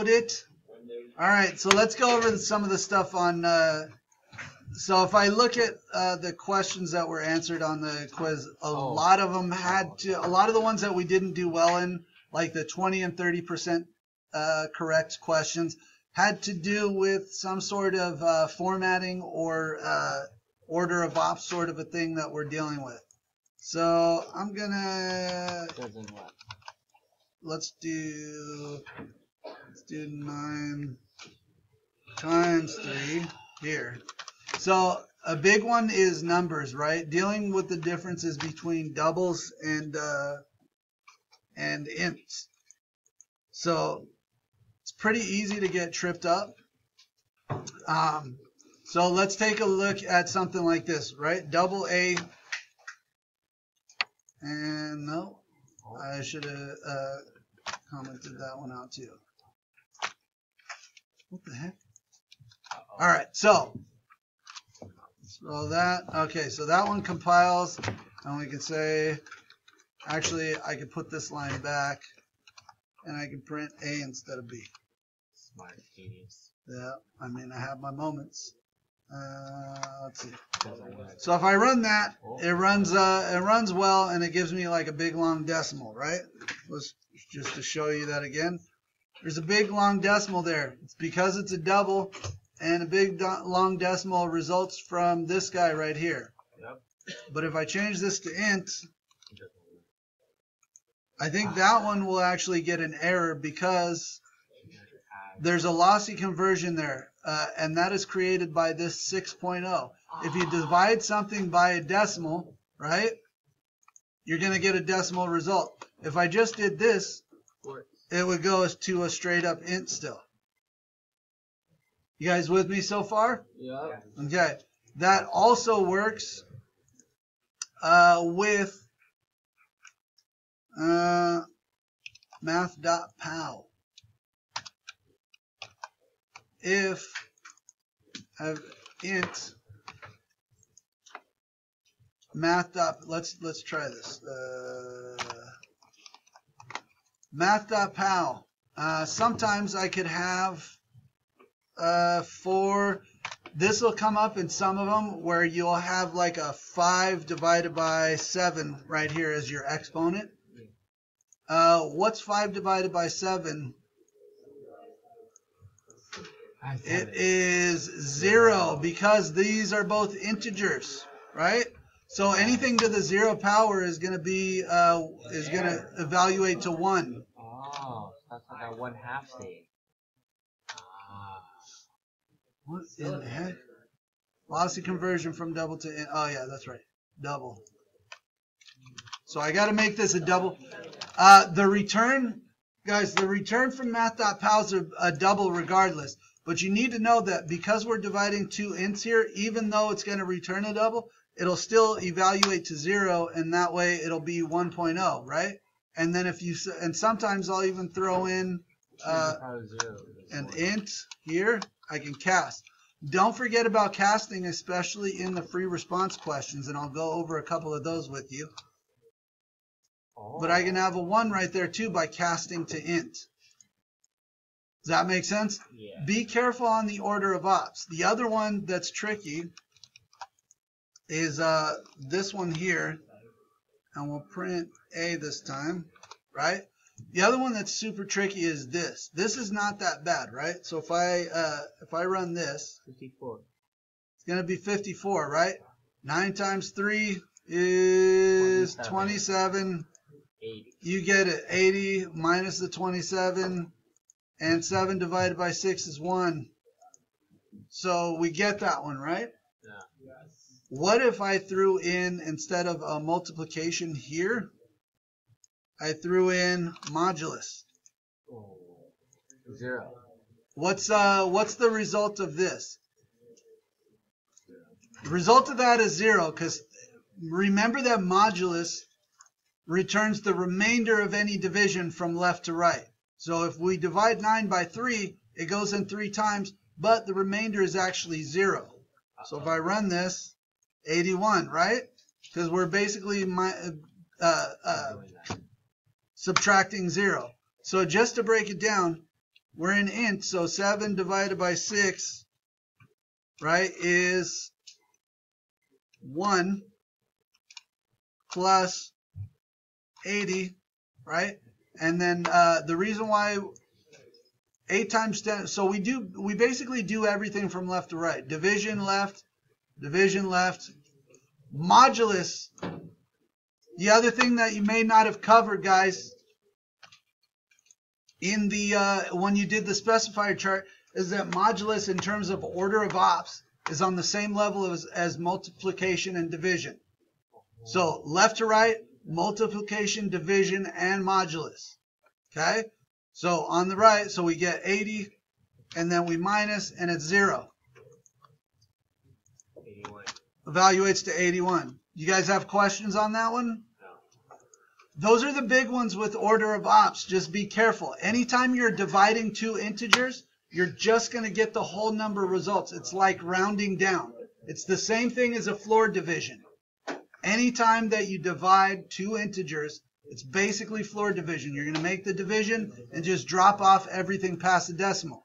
download it. All right, so let's go over some of the stuff on. So if I look at the questions that were answered on the quiz, a lot of them had to. A lot of the ones that we didn't do well in, like the 20 and 30% correct questions, had to do with some sort of formatting or order of ops sort of a thing that we're dealing with. So I'm gonna. Let's do 9 times 3 here. So a big one is numbers, right? Dealing with the differences between doubles and ints. So it's pretty easy to get tripped up. So let's take a look at something like this, right? Double A, and no, I should have commented that one out too. What the heck? All right, so that, okay, so that one compiles, and we can say, actually, I could put this line back, and I can print A instead of B. Smart genius. Yeah, I mean, I have my moments. Let's see. So if I run that, it runs well, and it gives me like a big long decimal, right? Let's just to show you that again. There's a big long decimal there. It's because it's a double, and a big long decimal results from this guy right here. Yep. But if I change this to int, I think that one will actually get an error because there's a lossy conversion there, and that is created by this 6.0. If you divide something by a decimal, right, you're going to get a decimal result. If I just did this, it would go to a straight up int still. You guys with me so far? Yeah. Okay. That also works with math.pow. If I have int math. Let's try this. Math.pow. Sometimes I could have this will come up in some of them where you'll have like a 5 divided by 7 right here as your exponent. What's 5 divided by 7? It is 0 because these are both integers, right? So anything to the 0 power is going to be is going to evaluate to 1. Oh, that's like a 1/2 state. What in the heck? Lossy conversion from double to int. Oh yeah, that's right. Double. So I got to make this a double. The return, guys, the return from math.pow is a double regardless. But you need to know that because we're dividing 2 ints here, even though it's going to return a double, it'll still evaluate to 0, and that way it'll be 1.0, right? And then and sometimes I'll even throw in an int here. I can cast. Don't forget about casting, especially in the free response questions, and I'll go over a couple of those with you. But I can have a 1 right there too by casting to int. Does that make sense? Yeah. Be careful on the order of ops. The other one that's tricky is this one here, and we'll print A this time, right? The other one that's super tricky is this. This is not that bad, right? So if I run this, 54. it's going to be 54, right? 9 times 3 is 27. 80. You get it. 80 minus the 27, and 7 divided by 6 is 1. So we get that one, right? Yeah. What if I threw in, instead of a multiplication here, I threw in modulus? 0. What's the result of this? The result of that is 0, because remember that modulus returns the remainder of any division from left to right. So if we divide 9 by 3, it goes in 3 times, but the remainder is actually 0. So if I run this, 81, right? Because we're basically subtracting 0. So just to break it down, we're in int, so 7 divided by 6, right, is 1 plus 80, right? And then the reason why 8 times 10, so we basically do everything from left to right. Division left, modulus. The other thing that you may not have covered, guys, in the when you did the specifier chart, is that modulus in terms of order of ops is on the same level as multiplication and division. So left to right, multiplication, division, and modulus. Okay? So on the right, so we get 80, and then we minus, and it's 0. 81. Evaluates to 81. You guys have questions on that one? No. Those are the big ones with order of ops. Just be careful. Anytime you're dividing two integers, you're just going to get the whole number results. It's like rounding down. It's the same thing as a floor division. Anytime that you divide two integers, it's basically floor division. You're going to make the division and just drop off everything past the decimal.